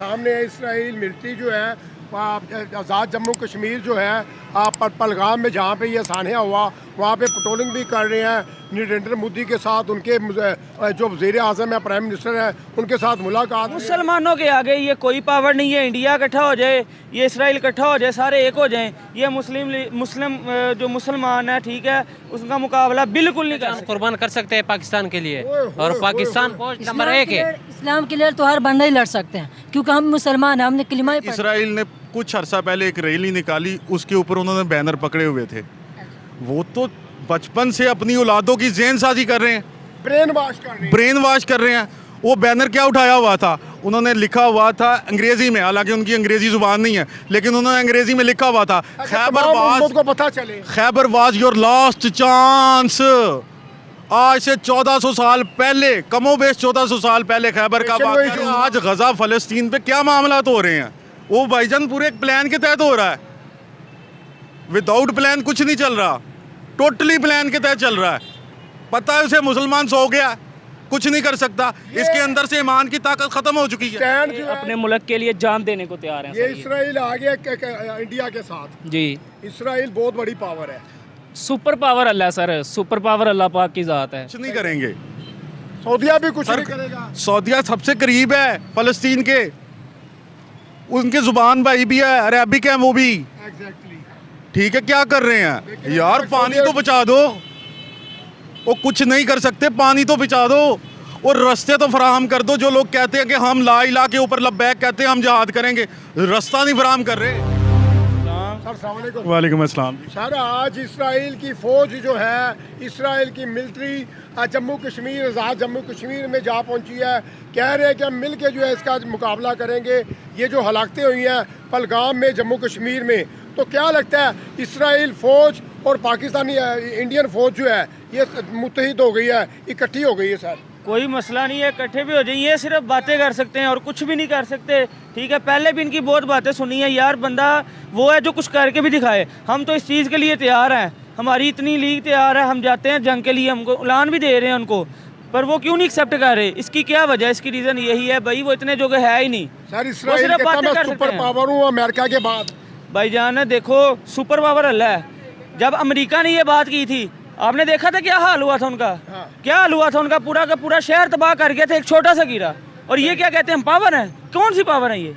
सामने है Israel military जो है आज़ाद जम्मू कश्मीर जो है पहलगाम में जहाँ पे ये सान्या हुआ वहाँ पे पेट्रोलिंग भी कर रहे हैं। नरेंद्र मोदी के साथ उनके जो वज़ीर आज़म है, प्राइम मिनिस्टर है, उनके साथ मुलाकात। मुसलमानों के आगे ये कोई पावर नहीं है। इंडिया इकट्ठा हो जाए, ये इसराइल इकट्ठा हो जाए, सारे एक हो जाएं, ये मुस्लिम जो मुसलमान है, ठीक है, उसका मुकाबला बिल्कुल नहीं कर सकते। कुर्बान कर सकते हैं पाकिस्तान के लिए, और पाकिस्तान पोस्ट नंबर 1 है। इस्लाम के लिए तो हर बंदा ही लड़ सकते हैं, क्योंकि हम मुसलमान हैं, हमने कलिमा ही पढ़ा। इसराइल ने कुछ अरसा पहले एक रैली निकाली, उसके ऊपर उन्होंने बैनर पकड़े हुए थे। वो तो बचपन से अपनी औलादों की ज़हन साजी कर रहे हैं, ब्रेन वाश कर रहे हैं। वो बैनर क्या उठाया हुआ था? उन्होंने लिखा हुआ था अंग्रेजी में, हालांकि उनकी अंग्रेजी जुबान नहीं है, लेकिन उन्होंने अंग्रेजी में लिखा हुआ था Khyber was your last chance. आज से 1400 साल पहले, कमोबेश 1400 साल पहले खैबर का वाक़या। आज गजा फ़लस्तीन पे क्या मामला हो रहे हैं? वो भाईजान पूरे एक प्लान के तहत हो रहा है। विदाउट प्लान कुछ नहीं चल रहा, टोटली प्लान के तहत चल रहा है। पता है उसे मुसलमान सो गया, कुछ नहीं कर सकता। इसके अंदर से ईमान की ताकत खत्म हो चुकी है। अपने मुल्क के लिए जान देने को तैयार है। ये इसराइल आ गया इंडिया के साथ जी। इसराइल बहुत बड़ी पावर है, सुपर पावर अल्लाह सर, सुपर पावर अल्लाह पाक की ज़ात है। कुछ नहीं करेंगे। सऊदिया भी कुछ नहीं करेगा। सऊदिया सबसे करीब है फ़लस्तीन के, उनके जुबान भाई भी है, अरबिक है वो भी। ठीक है, क्या कर रहे हैं यार? पानी तो बचा दो। वो कुछ नहीं कर सकते, पानी तो बचा दो और रास्ते तो फराहम कर दो। जो लोग कहते हैं कि हम ला इला के ऊपर लब्बैक कहते हैं, हम जहाद करेंगे, रास्ता नहीं फराहम कर रहे। वालेकुम अस्सलाम सर, आज इसराइल की फ़ौज जो है, इसराइल की मिलिट्री जम्मू कश्मीर, आज़ाद जम्मू कश्मीर में जा पहुंची है। कह रहे हैं कि हम मिल के जो है इसका मुकाबला करेंगे। ये जो हलाकतें हुई हैं पहलगाम में, जम्मू कश्मीर में, तो क्या लगता है इसराइल फ़ौज और पाकिस्तानी इंडियन फ़ौज जो है ये मुत्तहिद हो गई है, इकट्ठी हो गई है? सर कोई मसला नहीं है, इकट्ठे भी हो जाइए, सिर्फ बातें कर सकते हैं और कुछ भी नहीं कर सकते। ठीक है, पहले भी इनकी बहुत बातें सुनी है यार। बंदा वो है जो कुछ करके भी दिखाए। हम तो इस चीज़ के लिए तैयार हैं, हमारी इतनी लीग तैयार है, हम जाते हैं जंग के लिए, हमको ऐलान भी दे रहे हैं उनको, पर वो क्यों नहीं एक्सेप्ट कर रहे? इसकी क्या वजह? इसकी रीज़न यही है भाई, वो इतने जो है ही नहीं। सर इसराइल कहता मैं सुपर पावर हूँ अमेरिका के बाद। भाईजान देखो, सुपर पावर अल्लाह है। जब अमेरिका ने ये बात की थी, आपने देखा था क्या हाल हुआ था उनका? हाँ। क्या हाल हुआ था उनका? पूरा का पूरा शहर तबाह कर गया था, एक छोटा सा गिरा। और ये क्या कहते हैं हम पावर हैं? कौन सी पावर है ये?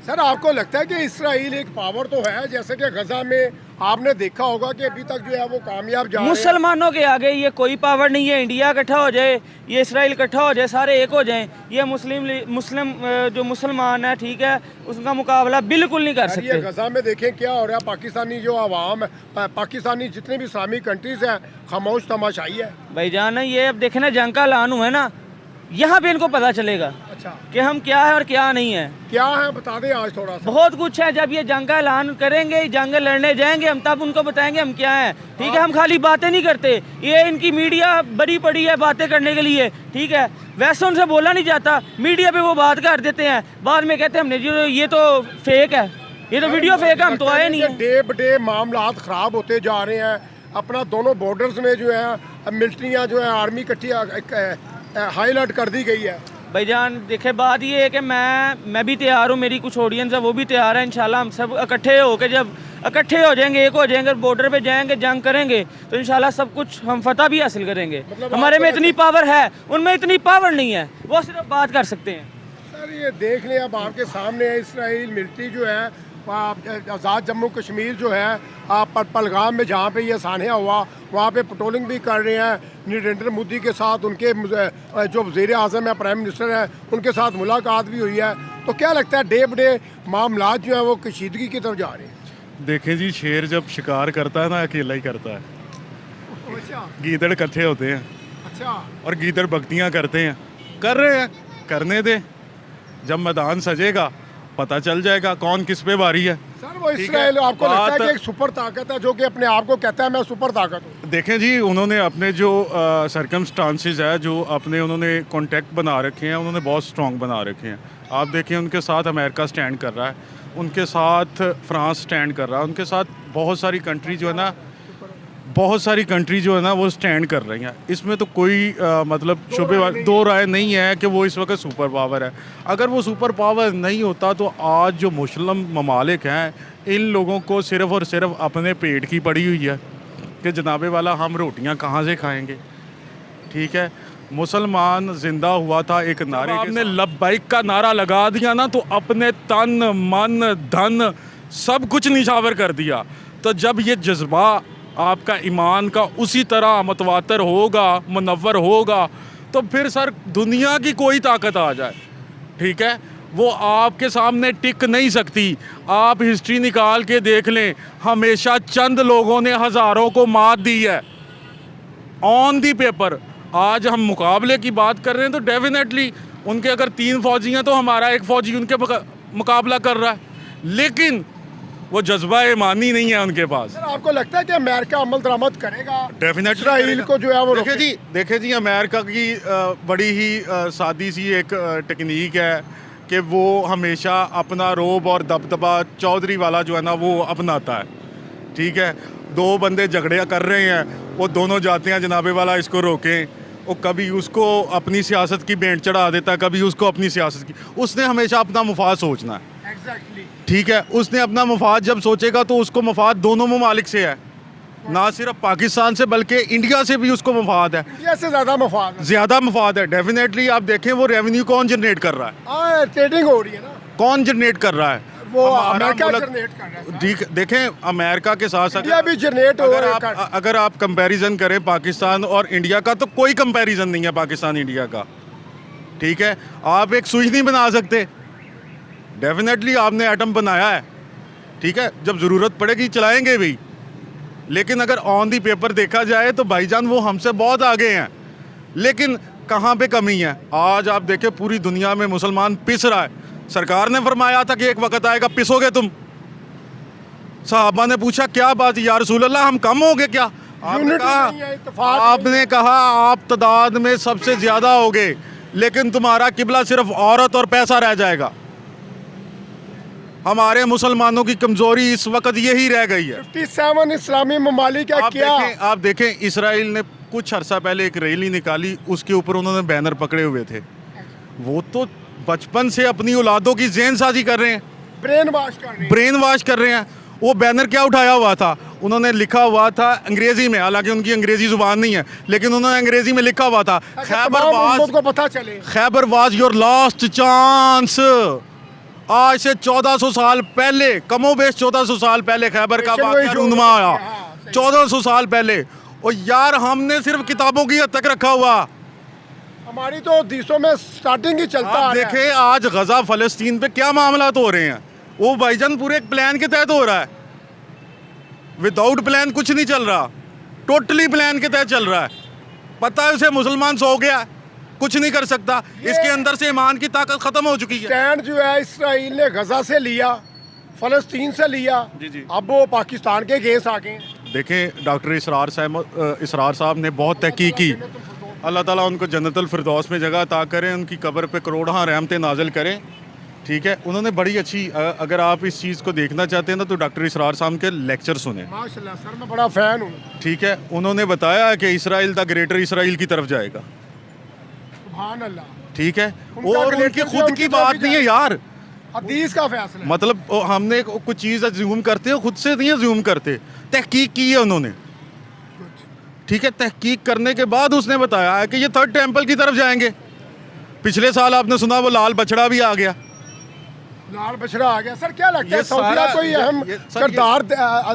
सर आपको लगता है कि इसराइल एक पावर तो है? जैसे कि गजा में आपने देखा होगा कि अभी तक जो है वो कामयाब जा रहे हैं। मुसलमानों के आगे ये कोई पावर नहीं है। इंडिया इकट्ठा हो जाए, ये इसराइल इकट्ठा हो जाए, सारे एक हो जाएं, ये मुस्लिम जो मुसलमान है, ठीक है, उसका मुकाबला बिल्कुल नहीं कर सकते। ये गजा में देखें क्या हो रहा है। पाकिस्तानी जो आवाम है, पाकिस्तानी जितने भी इस्लामिक कंट्रीज हैं, खामोश तमाशाई है। भाईजान ये अब देखे ना, जंग का ऐलान हुआ है ना, यहाँ पे इनको पता चलेगा अच्छा कि हम क्या है और क्या नहीं है। क्या है बता दें आज थोड़ा सा। बहुत कुछ है। जब ये जंग का ऐलान करेंगे, जंग लड़ने जाएंगे हम, तब उनको बताएंगे हम क्या हैं। ठीक है, हम खाली बातें नहीं करते। ये इनकी मीडिया बड़ी पड़ी है बातें करने के लिए, ठीक है, वैसे उनसे बोला नहीं जाता। मीडिया पे वो बात कर देते हैं, बाद में कहते हैं हमने जो ये तो फेक है, ये तो वीडियो फेक है, हम तो आए नहीं है। डे ब डे मामला ख़राब होते जा रहे हैं। अपना दोनों बॉर्डर्स में जो है मिलिट्रियाँ जो है, आर्मी इकट्ठी हाई अलर्ट कर दी गई है। भाईजान देखे, बात ये है कि मैं भी तैयार हूँ, मेरी कुछ ऑडियंस है वो भी तैयार है। इंशाल्लाह हम सब इकट्ठे होकर, जब इकट्ठे हो जाएंगे, एक हो जाएंगे, बॉर्डर पे जाएंगे, जंग करेंगे, तो इंशाल्लाह सब कुछ हम फतह भी हासिल करेंगे। हमारे में इतनी पावर है, उनमें इतनी पावर नहीं है, वो सिर्फ बात कर सकते हैं। सर ये देख लें, अब आपके सामने है इसराइल मिलिट्री जो है आज़ाद जम्मू कश्मीर जो है पहलगाम में जहाँ पे ये सान्या हुआ वहाँ पे पेट्रोलिंग भी कर रहे हैं। नरेंद्र मोदी के साथ उनके जो वज़ीर आज़म है, प्राइम मिनिस्टर है, उनके साथ मुलाकात भी हुई है। तो क्या लगता है डे ब डे मामला जो है वो कशीदगी की तरफ जा रहे हैं? देखें जी, शेर जब शिकार करता है ना, अकेला ही करता है। अच्छा गीदड़ इकट्ठे होते हैं। अच्छा। और गीदड़ भक्तियाँ करते हैं, कर रहे हैं, करने दे। जब मैदान सजेगा पता चल जाएगा कौन किस पे भारी है। सर वो इसराइल आपको लगता है कि एक सुपर ताकत है जो कि अपने आप को कहता है मैं सुपर ताकत हूँ? देखें जी, उन्होंने अपने जो सरकमस्टांसिस है, जो अपने उन्होंने कॉन्टेक्ट बना रखे हैं, उन्होंने बहुत स्ट्रॉन्ग बना रखे हैं। आप देखें, उनके साथ अमेरिका स्टैंड कर रहा है, उनके साथ फ्रांस स्टैंड कर रहा है, उनके साथ बहुत सारी कंट्री जो है ना बहुत सारी कंट्री जो है ना वो स्टैंड कर रही हैं, इसमें तो कोई मतलब शुबे दो राय नहीं है कि वो इस वक्त सुपर पावर है। अगर वो सुपर पावर नहीं होता तो आज जो मुस्लिम ममालिक हैं इन लोगों को सिर्फ़ और सिर्फ अपने पेट की पड़ी हुई है कि जनाबे वाला हम रोटियां कहाँ से खाएंगे। ठीक है, मुसलमान ज़िंदा हुआ था एक नारे के, आपने लब्बैक का नारा लगा दिया ना तो अपने तन मन धन सब कुछ निछावर कर दिया। तो जब ये जज्बा आपका ईमान का उसी तरह मतवातर होगा, मुनव्वर होगा, तो फिर सर दुनिया की कोई ताकत आ जाए, ठीक है, वो आपके सामने टिक नहीं सकती। आप हिस्ट्री निकाल के देख लें, हमेशा चंद लोगों ने हज़ारों को मात दी है ऑन दी पेपर। आज हम मुकाबले की बात कर रहे हैं तो डेफिनेटली उनके अगर 3 फौजी हैं तो हमारा 1 फौजी उनके मुकाबला कर रहा है, लेकिन वो जज्बा ईमानी नहीं है उनके पास। सर आपको लगता है कि अमेरिका अमल दरामद करेगा डेफिनेटली इसराइल को जो है वो देखिए जी अमेरिका की बड़ी ही सादी सी एक टेक्निक है कि वो हमेशा अपना रोब और दबदबा चौधरी वाला जो है ना वो अपनाता है। ठीक है, 2 बंदे झगड़े कर रहे हैं, वो दोनों जाते हैं जनाबे वाला इसको रोकें, वो कभी उसको अपनी सियासत की भेंट चढ़ा देता है, कभी उसको अपनी सियासत की। उसने हमेशा अपना मुफाद सोचना है। ठीक है, उसने अपना मुफाद जब सोचेगा तो उसको मुफाद दोनों ममालिक से है, ना सिर्फ पाकिस्तान से बल्कि इंडिया से भी उसको मुफाद है। इंडिया से ज़्यादा मुफाद है डेफिनेटली। आप देखें वो रेवेन्यू कौन जनरेट कर रहा है, ट्रेडिंग हो रही है ना, कौन जनरेट कर रहा है, वो अमेरिका जनरेट कर रहा है। ठीक, देखें अमेरिका के साथ इंडिया भी जनरेट हो रहा है। अगर आप कंपैरिजन करें पाकिस्तान और इंडिया का तो कोई कंपैरिजन नहीं है पाकिस्तान इंडिया का। ठीक है, आप एक सुई नहीं बना सकते, डेफिनेटली आपने एटम बनाया है, ठीक है, जब ज़रूरत पड़ेगी चलाएंगे भी, लेकिन अगर ऑन दी पेपर देखा जाए तो भाईजान वो हमसे बहुत आगे हैं। लेकिन कहाँ पे कमी है? आज आप देखें पूरी दुनिया में मुसलमान पिस रहा है। सरकार ने फरमाया था कि एक वक्त आएगा पिसोगे तुम। साहबा ने पूछा क्या बात या रसूल अल्लाह हम कम हो गए क्या? आपने कहा आप तादाद में सबसे ज़्यादा होगे, लेकिन तुम्हारा किबला सिर्फ औरत और पैसा रह जाएगा। हमारे मुसलमानों की कमज़ोरी इस वक्त यही रह गई है। 57 इस्लामी ममालिक है क्या? आप देखें इसराइल ने कुछ अर्सा पहले एक रैली निकाली, उसके ऊपर उन्होंने बैनर पकड़े हुए थे। वो तो बचपन से अपनी औलादों की ज़हन साजी कर रहे हैं, ब्रेन वाश कर रहे हैं। वो बैनर क्या उठाया हुआ था? उन्होंने लिखा हुआ था अंग्रेज़ी में, हालांकि उनकी अंग्रेज़ी ज़ुबान नहीं है, लेकिन उन्होंने अंग्रेज़ी में लिखा हुआ था Khyber was your last chance. आज से 1400 साल पहले, कमोबेश 1400 साल पहले खैबर का वाक़या रूनुमा आया, 1400 साल पहले। और यार हमने सिर्फ किताबों की हद तक रखा हुआ, हमारी तो हदीसों में स्टार्टिंग ही चलता है। देखें आज गजा फ़लस्तीन पे क्या मामला हो रहे हैं, वो भाईजान पूरे एक प्लान के तहत हो रहा है। विदाउट प्लान कुछ नहीं चल रहा, टोटली प्लान के तहत चल रहा है। पता है उसे मुसलमान सो गया, कुछ नहीं कर सकता, इसके अंदर से ईमान की ताकत खत्म हो चुकी है। स्टैंड जो है इसराइल ने गजा से लिया, फ़लस्तीन से लिया, जी। अब वो पाकिस्तान के अगेंस्ट आ गए। देखें डॉक्टर इसरार साहब ने बहुत तहकीक की, अल्लाह ताला उनको जन्नतुल फिरदौस में जगह अता करें, उनकी कब्र पे करोड़ों रहमतें नाज़िल करें। ठीक है, उन्होंने बड़ी अच्छी, अगर आप इस चीज़ को देखना चाहते हैं ना तो डॉक्टर इसरार साहब के लेक्चर सुने। माशाल्लाह सर, मैं बड़ा फ़ैन हूँ। ठीक है, उन्होंने बताया कि इसराइल द ग्रेटर इसराइल की तरफ जाएगा। सुभान अल्लाह। ठीक है, और उनकी खुद की बात नहीं है यार, हदीस का फैसला। मतलब हमने कुछ चीज़ अज्यूम करते हो, खुद से नहीं अज्यूम करते, तहकीक की है उन्होंने। ठीक है, तहकीक करने के बाद उसने बताया है कि ये 3rd टेम्पल की तरफ जाएंगे। पिछले साल आपने सुना वो लाल बछड़ा भी आ गया, लाल बछड़ा आ गया। सर क्या लगता है सऊदीया कोई अहम किरदार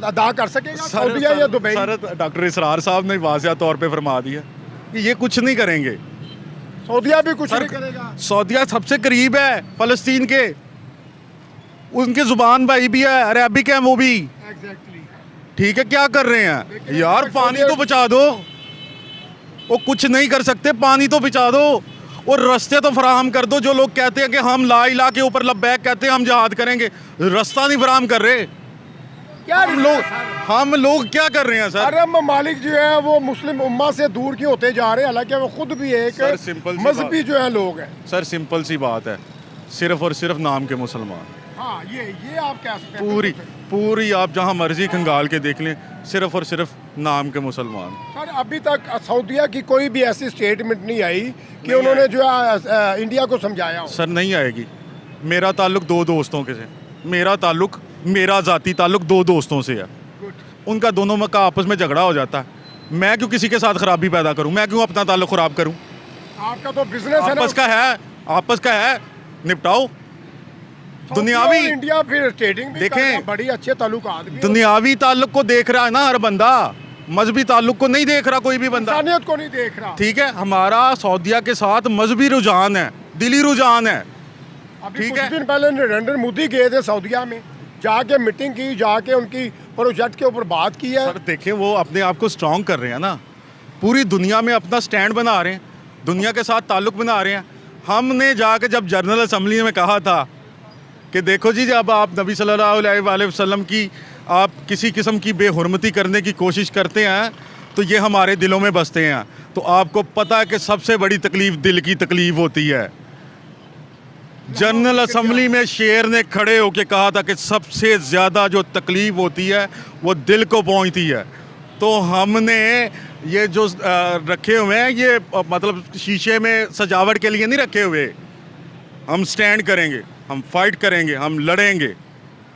अदा कर सकेगा, सऊदीया या दुबई? सर डॉक्टर इसरार साहब ने वाज़िया तौर पे फरमा दिया कि ये कुछ नहीं करेंगे, सऊदीया भी कुछ नहीं करेगा। सऊदीया सबसे करीब है फ़लस्तीन के, उनकी ज़ुबान भाई भी है, अरबिक है वो भी। ठीक है, क्या कर रहे हैं यार? पानी तो बचा दो, वो कुछ नहीं कर सकते, पानी तो बचा दो और रास्ते तो फराहम कर दो। जो लोग कहते हैं कि हम ला इला के ऊपर लब्बैक कहते हैं हम जहाद करेंगे, रास्ता नहीं फराहम कर रहे। क्या हम लोग क्या कर रहे हैं सर? अरब ममालिक जो है वो मुस्लिम उम्मा से दूर क्यों होते जा रहे हैं, हालांकि वो खुद भी एक मजहबी जो है लोग हैं। सर सिंपल सी बात है, सिर्फ और सिर्फ नाम के मुसलमान। हाँ ये आप कह सकते हैं पूरी पूरी आप जहाँ मर्जी खंगाल के देख लें, सिर्फ और सिर्फ नाम के मुसलमान। सर अभी तक सऊदीया की कोई भी ऐसी स्टेटमेंट नहीं आई कि उन्होंने जो है इंडिया को समझाया हो। सर नहीं आएगी। मेरा ताल्लुक दो दोस्तों के से, मेरा ज़ाती ताल्लुक दो दोस्तों से है। उनका दोनों में का आपस में झगड़ा हो जाता है। मैं क्यों किसी के साथ खराबी पैदा करूं? मैं क्यों अपना ताल्लुक खराब करूं? आपका तो बिजनेस है ना, आपस का है, निपटाओ। दुनियावी इंडिया फिर ट्रेडिंग भी देखें, बड़ी अच्छे ताल्लुकात भी दुनियावी ताल्लुक को देख रहा है ना हर बंदा, मजहबी ताल्लुक को नहीं देख रहा कोई भी बंदा, इंसानियत को नहीं देख रहा। ठीक है, हमारा सऊदीया के साथ मजहबी रुझान है, दिली रुझान है। अभी ठीक कुछ है। दिन पहले नरेंद्र मोदी गए थे सऊदीया में, जाके मीटिंग की, जाके उनकी प्रोजेक्ट के ऊपर बात की है। सर देखें, वो अपने आप को स्ट्रांग कर रहे हैं ना, पूरी दुनिया में अपना स्टैंड बना रहे हैं, दुनिया के साथ ताल्लुक बना रहे हैं। हमने जाके जब जनरल असम्बली में कहा था कि देखो जी, जब आप नबी सल्लल्लाहु अलैहि वसल्लम की आप किसी किस्म की बेहुरमती करने की कोशिश करते हैं तो ये हमारे दिलों में बसते हैं। तो आपको पता है कि सबसे बड़ी तकलीफ़ दिल की तकलीफ़ होती है। जनरल असम्बली में शेर ने खड़े होकर कहा था कि सबसे ज़्यादा जो तकलीफ़ होती है वो दिल को पहुंचती है। तो हमने ये जो रखे हुए हैं, ये मतलब शीशे में सजावट के लिए नहीं रखे हुए। हम स्टैंड करेंगे, हम फाइट करेंगे, हम लड़ेंगे,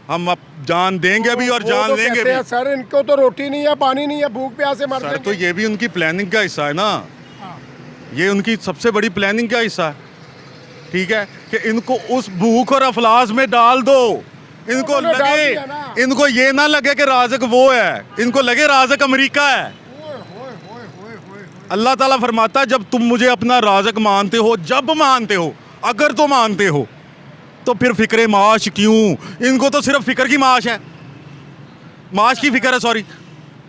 हम अब जान देंगे भी और जान तो लेंगे कहते हैं, भी। सर इनको तो रोटी नहीं है, पानी नहीं है, भूख प्यास से मर सर जाएंगे। तो ये भी उनकी प्लानिंग का हिस्सा है ना, ये उनकी सबसे बड़ी प्लानिंग का हिस्सा है। ठीक है कि इनको उस भूख और अफलास में डाल दो, इनको उन्होंने डाल लगे, दिया ना। इनको ये ना लगे कि राज़िक वो है, इनको लगे राज़िक अमेरिका है। अल्लाह ताला फरमाता है, जब तुम मुझे अपना राज़िक मानते हो, जब मानते हो, अगर तो मानते हो, तो फिर फिक्र माश क्यों? इनको तो सिर्फ फिक्र की माश है, माश की फिक्र है, सॉरी।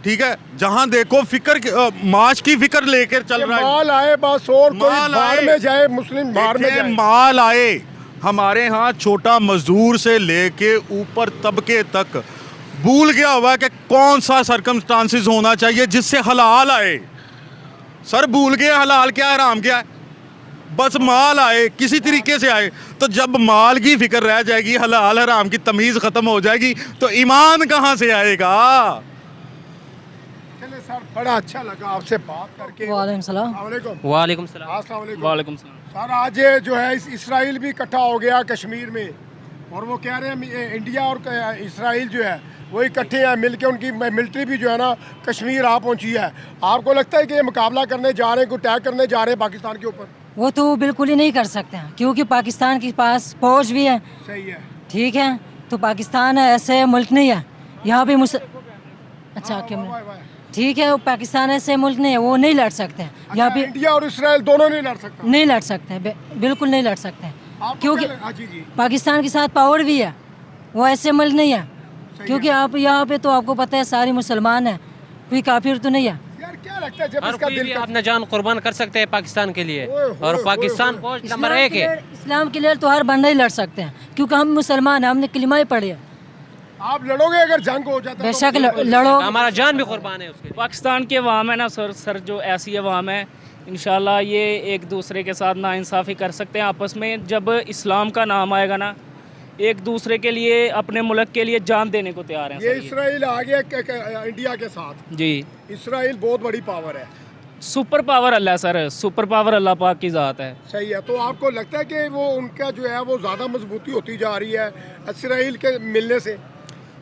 ठीक है, जहां देखो फिक्र, माश की फिक्र लेकर चल रहा है। माल आए बस, और कोई माल बाहर आए। में जाए, मुस्लिम बाहर में देखिए, जाए। माल आए। हमारे यहाँ छोटा मजदूर से लेके ऊपर तबके तक भूल गया हुआ है कि कौन सा सरकमस्टांसिस होना चाहिए जिससे हलाल आए। सर भूल गए हलाल क्या है, हराम क्या है। बस माल आए, किसी तरीके से आए। तो जब माल की फिक्र रह जाएगी, हलाल हराम की तमीज़ ख़त्म हो जाएगी, तो ईमान कहाँ से आएगा? चले सर, बड़ा अच्छा लगा आपसे बात करके। वालेकुम सलाम। वालेकुम वालेकुम सलाम। अस्सलाम वालेकुम। वालेकुम सलाम। सर आज ये जो है इसराइल भी इकट्ठा हो गया कश्मीर में, और वो कह रहे हैं इंडिया और इसराइल जो है वो इकट्ठे हैं मिलके, उनकी मिलिट्री भी जो है ना कश्मीर आ पहुंची है। आपको लगता है कि ये मुकाबला करने जा रहे हैं, कोई अटैक करने जा रहे हैं पाकिस्तान के ऊपर? वो तो बिल्कुल ही नहीं कर सकते हैं, क्योंकि पाकिस्तान के पास फौज भी है। सही है। ठीक है, तो पाकिस्तान ऐसे मुल्क नहीं है यहाँ पे अच्छा क्या वाह, वाह। ठीक है, वो पाकिस्तान ऐसे मुल्क नहीं है, वो नहीं लड़ सकते हैं यहाँ पे, इंडिया और इसराइल दोनों नहीं लड़ सकता? नहीं लड़ सकते हैं, बिल्कुल नहीं लड़ सकते हैं, आपको क्योंकि क्या लगा? जी जी। पाकिस्तान के साथ पावर भी है, वो ऐसे मुल्क नहीं है। क्योंकि आप यहाँ पे तो आपको पता है सारे मुसलमान हैं, कोई काफिर तो नहीं है। यार क्या लगता है जब हर इसका कोई दिल भी का अपना जान कुर्बान कर सकते हैं पाकिस्तान के लिए, ओए, और ओए, पाकिस्तान ओए, फौज नंबर 1 है। इस्लाम के लिए तो हर बंदा ही लड़ सकते हैं, क्योंकि हम मुसलमान हैं, हमने कलिमा ही पढ़ी है। आप लड़ोगे अगर जंग हो जाता है? बेशक लड़ो। हमारा जान भी कुर्बान है उसके लिए। पाकिस्तान की अवाम है ना सर जो ऐसी अवाम है, इंशाल्लाह ये एक दूसरे के साथ नाइंसाफ़ी कर सकते हैं आपस में। जब इस्लाम का नाम आएगा ना, एक दूसरे के लिए, अपने मुल्क के लिए जान देने को तैयार हैं ये सर। इसराइल आ गया इंडिया के साथ। जी, इसराइल बहुत बड़ी पावर है। सुपर पावर अल्लाह है सर, सुपर पावर अल्लाह पाक की ज़ात है। सही है। तो आपको लगता है कि वो उनका जो है वो ज़्यादा मजबूती होती जा रही है इसराइल के मिलने से?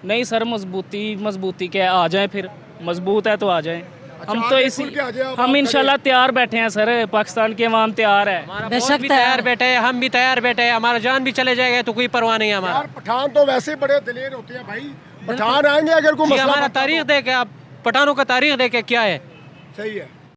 नहीं सर, मजबूती क्या, आ जाएं फिर, मजबूत है तो आ जाएं। हम तो आगे इसी खुल के आ जाए, अब हम आप इंशाल्लाह तैयार बैठे हैं सर, पाकिस्तान की अवाम तैयार है। हमारा बेशक फौज भी तैयार तैयार बैठे हैं, हम भी तैयार बैठे हैं। हमारा जान भी चले जाएगा तो कोई परवाह नहीं है हमारा। यार पठान तो वैसे ही बड़े दिलेर होते हैं भाई, पठान आएंगे अगर कोई जी, मसला हमारा बनता तारीख तो। देखे, आप पठानों का तारीख देखे क्या है। सही है।